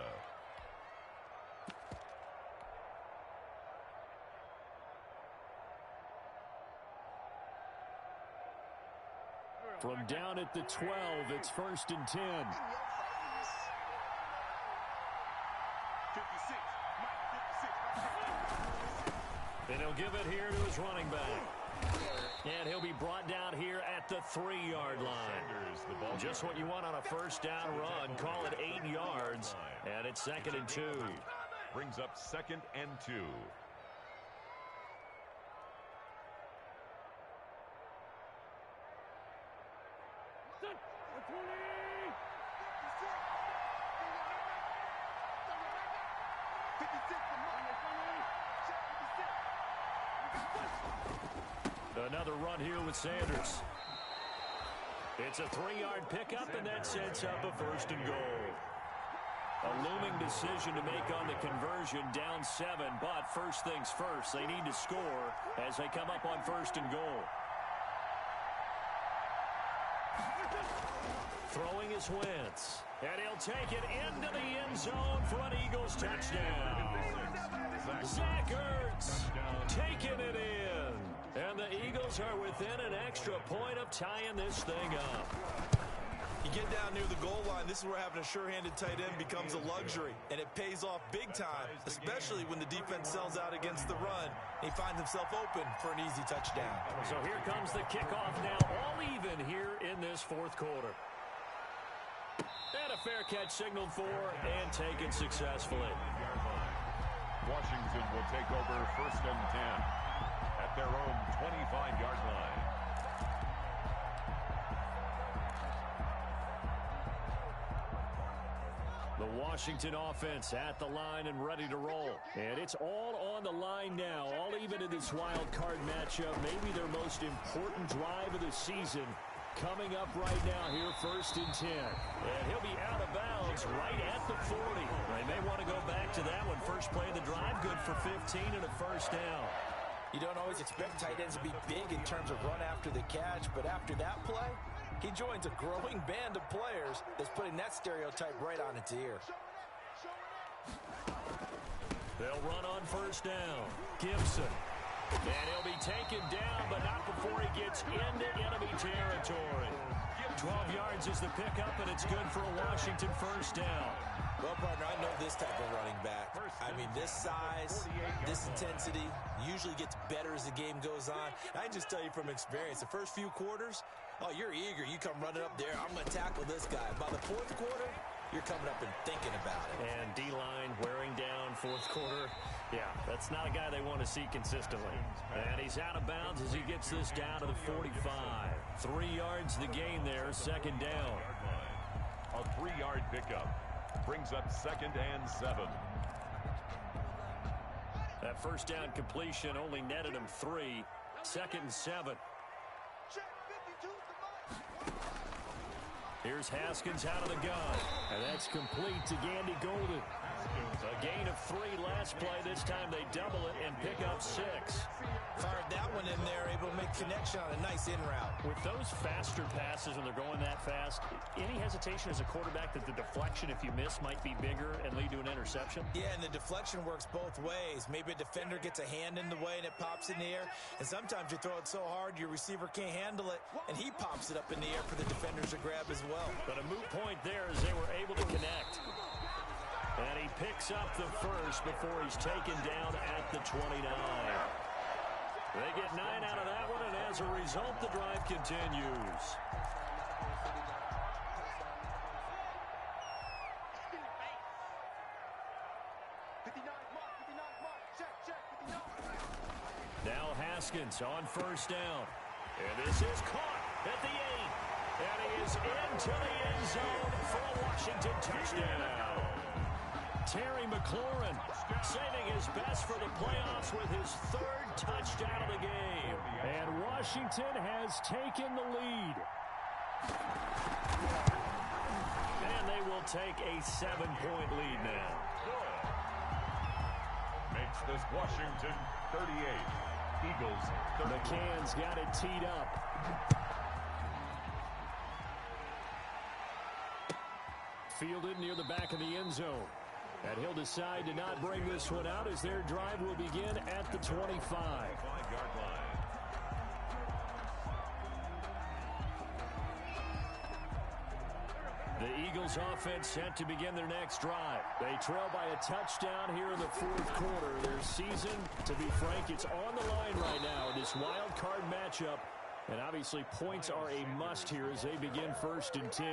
From down at the 12, it's 1st and 10. And he'll give it here to his running back. And he'll be brought down here at the 3-yard line. Just what you want on a 1st down run. Call it 8 yards. And it's 2nd and 2. Brings up 2nd and 2. Another run here with Sanders. It's a 3-yard pickup, and that sets up a 1st and goal. A looming decision to make on the conversion, down 7, but first things first, they need to score as they come up on 1st and goal. Throwing is Wentz, and he'll take it into the end zone for an Eagles touchdown. Zach Ertz taking it in. And the Eagles are within an extra point of tying this thing up. You get down near the goal line, this is where having a sure-handed tight end becomes a luxury, and it pays off big time, especially when the defense sells out against the run. He finds himself open for an easy touchdown. So here comes the kickoff now, all even here in this 4th quarter. And a fair catch signaled for and taken successfully. Washington will take over 1st and 10 at their own 25-yard line. Washington offense at the line and ready to roll. And it's all on the line now, all even in this wild card matchup. Maybe their most important drive of the season coming up right now here, 1st and 10. And he'll be out of bounds right at the 40. They may want to go back to that one. First play of the drive, good for 15 and a first down. You don't always expect tight ends to be big in terms of run after the catch, but after that play, he joins a growing band of players that's putting that stereotype right on its ear. They'll run on first down. Gibson. And he'll be taken down, but not before he gets into enemy territory. 12 yards is the pickup, and it's good for a Washington first down. Well, partner, I know this type of running back. I mean, this size, this intensity usually gets better as the game goes on. I can just tell you from experience, the first few quarters, oh, you're eager. You come running up there, I'm going to tackle this guy. By the 4th quarter, you're coming up and thinking about it. And D-line wearing down 4th quarter. Yeah, that's not a guy they want to see consistently. And he's out of bounds as he gets this down to the 45. 3 yards the gain there, 2nd down. A 3-yard pickup brings up 2nd and 7. That first down completion only netted him 3. 2nd and 7. Here's Haskins out of the gun. And that's complete to Gandy Golden. A gain of 3 last play. This time they double it and pick up 6. Fired that one in there, able to make connection on a nice in route. With those faster passes when they're going that fast, any hesitation as a quarterback that the deflection, if you miss, might be bigger and lead to an interception? Yeah, and the deflection works both ways. Maybe a defender gets a hand in the way and it pops in the air. And sometimes you throw it so hard your receiver can't handle it, and he pops it up in the air for the defenders to grab as well. But a moot point there as they were able to connect. And he picks up the first before he's taken down at the 29. They get 9 out of that one, and as a result, the drive continues. Now Haskins on first down. And this is caught at the 8. And he is into the end zone for a Washington touchdown. Terry McLaurin saving his best for the playoffs with his 3rd touchdown of the game. And Washington has taken the lead. And they will take a 7-point lead now. Makes this Washington 38. Eagles 30. McCann's got it teed up. Fielded near the back of the end zone. And he'll decide to not bring this one out as their drive will begin at the 25. 5-yard line. The Eagles offense set to begin their next drive. They trail by a touchdown here in the 4th quarter. Their season, to be frank, it's on the line right now in this wild card matchup. And obviously points are a must here as they begin 1st and 10.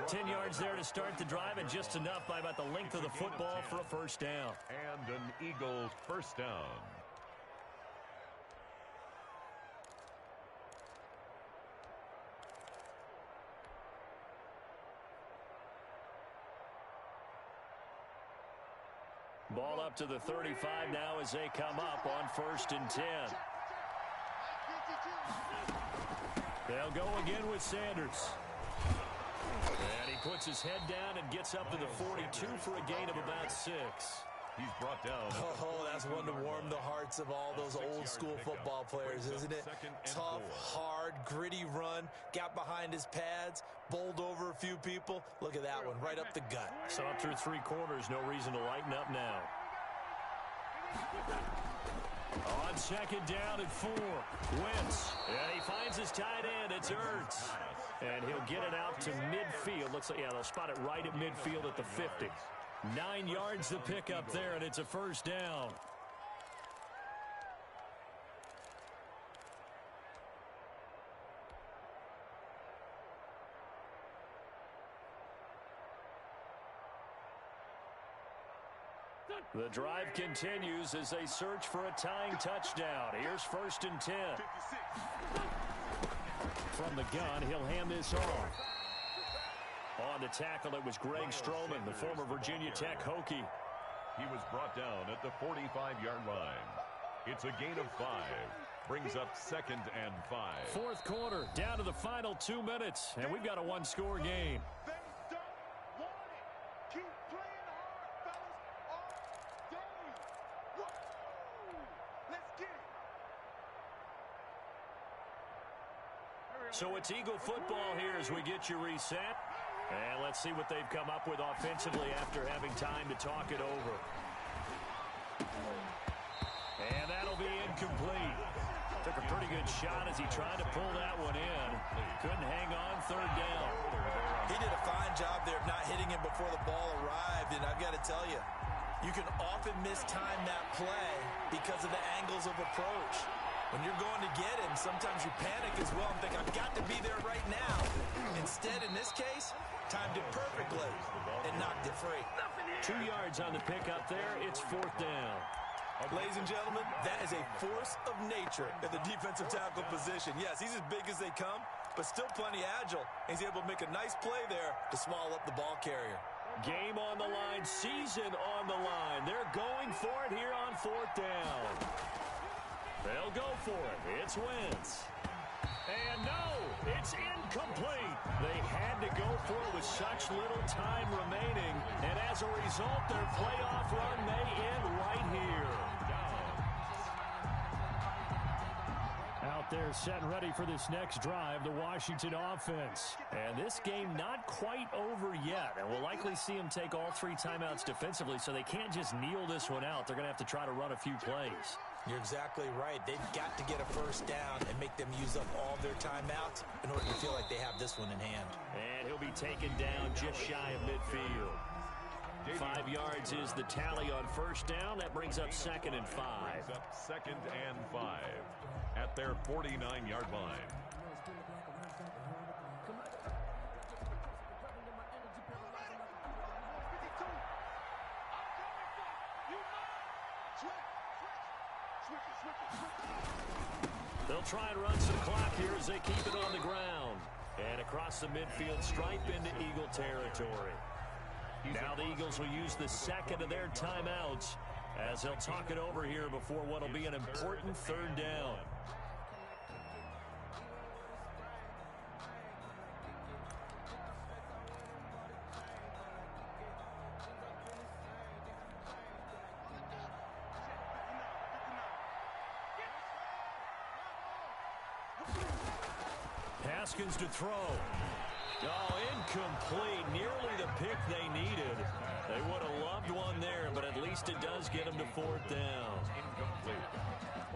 10 yards there to start the drive, and just enough by about the length of the football for a first down. And an Eagle first down. Ball up to the 35 now as they come up on 1st and 10. They'll go again with Sanders. And he puts his head down and gets up to the 42 for a gain of about 6. He's brought down. Oh, that's one to warm the hearts of all those old school football players, isn't it? Tough, hard, gritty run, got behind his pads, bowled over a few people. Look at that one, right up the gut. So up through 3 quarters, no reason to lighten up now. On 2nd down and 4, Wentz. And he finds his tight end. It's Ertz. And he'll get it out to midfield. Looks like, yeah, they'll spot it right at midfield at the 50. 9 yards to pick up there, and it's a first down. The drive continues as they search for a tying touchdown. Here's 1st and 10. From the gun, he'll hand this off. On the tackle, it was Greg Stroman, the former Virginia Tech Hokie. He was brought down at the 45-yard line. It's a gain of 5. Brings up 2nd and 5. Fourth quarter, down to the final 2 minutes, and we've got a one-score game. They don't want it. Keep playing hard, fellas, all day. Woo! Let's get it. So it's Eagle football here as we get you reset. And let's see what they've come up with offensively after having time to talk it over. And that'll be incomplete. Took a pretty good shot as he tried to pull that one in. Couldn't hang on, third down. He did a fine job there of not hitting him before the ball arrived, and I've got to tell you, you can often mistime that play because of the angles of approach. When you're going to get him, sometimes you panic as well and think, I've got to be there right now. Instead, in this case, timed it perfectly and knocked it free. 2 yards on the pickup there. It's fourth down. Ladies and gentlemen, that is a force of nature at the defensive tackle position. Yes, he's as big as they come, but still plenty agile. He's able to make a nice play there to swallow up the ball carrier. Game on the line, season on the line. They're going for it here on fourth down. They'll go for it. It's Wentz. And no, it's incomplete. They had to go for it with such little time remaining. And as a result, their playoff run may end right here. Out there set and ready for this next drive, the Washington offense. And this game not quite over yet. And we'll likely see them take all 3 timeouts defensively, so they can't just kneel this one out. They're going to have to try to run a few plays. You're exactly right. They've got to get a first down and make them use up all their timeouts in order to feel like they have this one in hand. And he'll be taken down just shy of midfield. 5 yards is the tally on first down. That brings up 2nd and 5. Brings up 2nd and 5 at their 49-yard line. They'll try and run some clock here as they keep it on the ground. And across the midfield stripe into Eagle territory. Now the Eagles will use the second of their timeouts as they'll talk it over here before what will be an important third down. Haskins to throw. Oh, incomplete. Nearly the pick they needed. They would have loved one there, but at least it does get them to fourth down. Incomplete.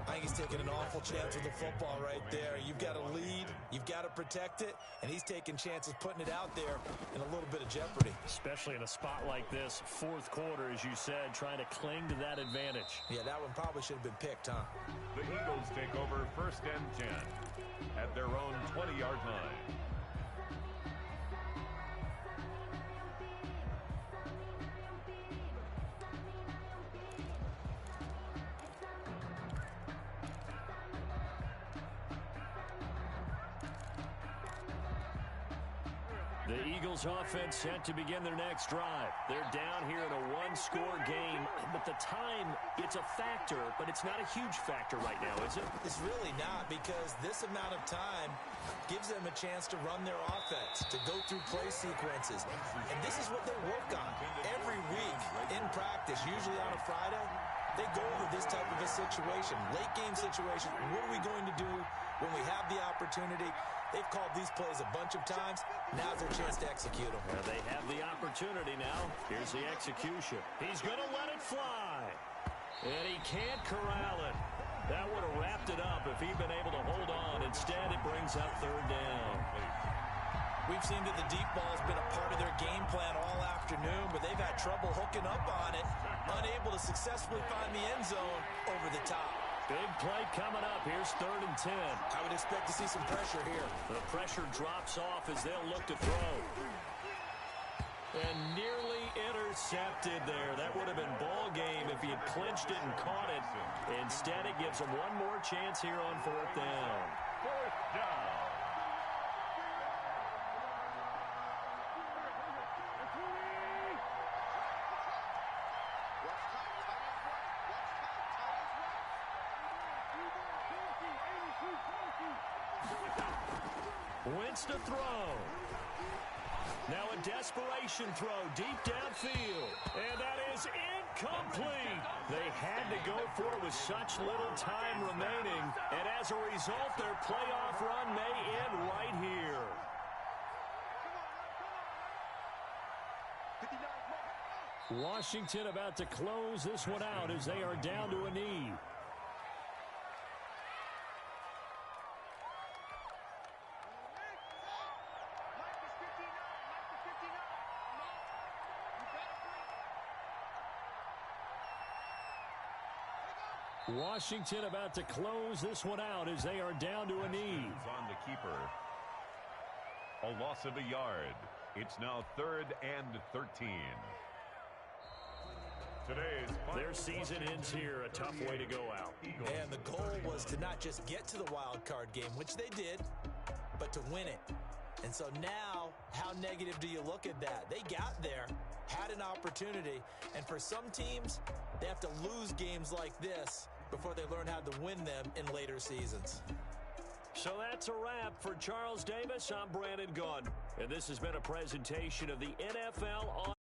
I think he's taking an awful chance with the football right there. You've got to lead, you've got to protect it, and he's taking chances putting it out there in a little bit of jeopardy. Especially in a spot like this, fourth quarter, as you said, trying to cling to that advantage. Yeah, that one probably should have been picked, huh? The Eagles take over 1st and 10 at their own 20-yard line. The Eagles offense set to begin their next drive. They're down here in a one-score game, but the time, it's a factor, but it's not a huge factor right now, is it? It's really not, because this amount of time gives them a chance to run their offense, to go through play sequences. And this is what they work on every week in practice, usually on a Friday. They go over this type of a situation, late game situation. What are we going to do when we have the opportunity? They've called these plays a bunch of times. Now's their chance to execute them. Well, they have the opportunity now. Here's the execution. He's going to let it fly. And he can't corral it. That would have wrapped it up if he'd been able to hold on. Instead, it brings up third down. We've seen that the deep ball has been a part of their game plan all afternoon, but they've had trouble hooking up on it, unable to successfully find the end zone over the top. Big play coming up. Here's 3rd and 10. I would expect to see some pressure here. The pressure drops off as they'll look to throw. And nearly intercepted there. That would have been ball game if he had clinched it and caught it. Instead, it gives him one more chance here on 4th down. 4th down. Wins to throw. Now a desperation throw deep downfield. And that is incomplete. They had to go for it with such little time remaining. And as a result, their playoff run may end right here. Washington about to close this one out as they are down to a knee. Washington about to close this one out as they are down to a knee. On the keeper. A loss of a yard. It's now 3rd and 13. Their season ends here. A tough way to go out. And the goal was to not just get to the wild card game, which they did, but to win it. And so now, how negative do you look at that? They got there, had an opportunity, and for some teams, they have to lose games like this before they learn how to win them in later seasons. So that's a wrap for Charles Davis. I'm Brandon Gaudin, and this has been a presentation of the NFL on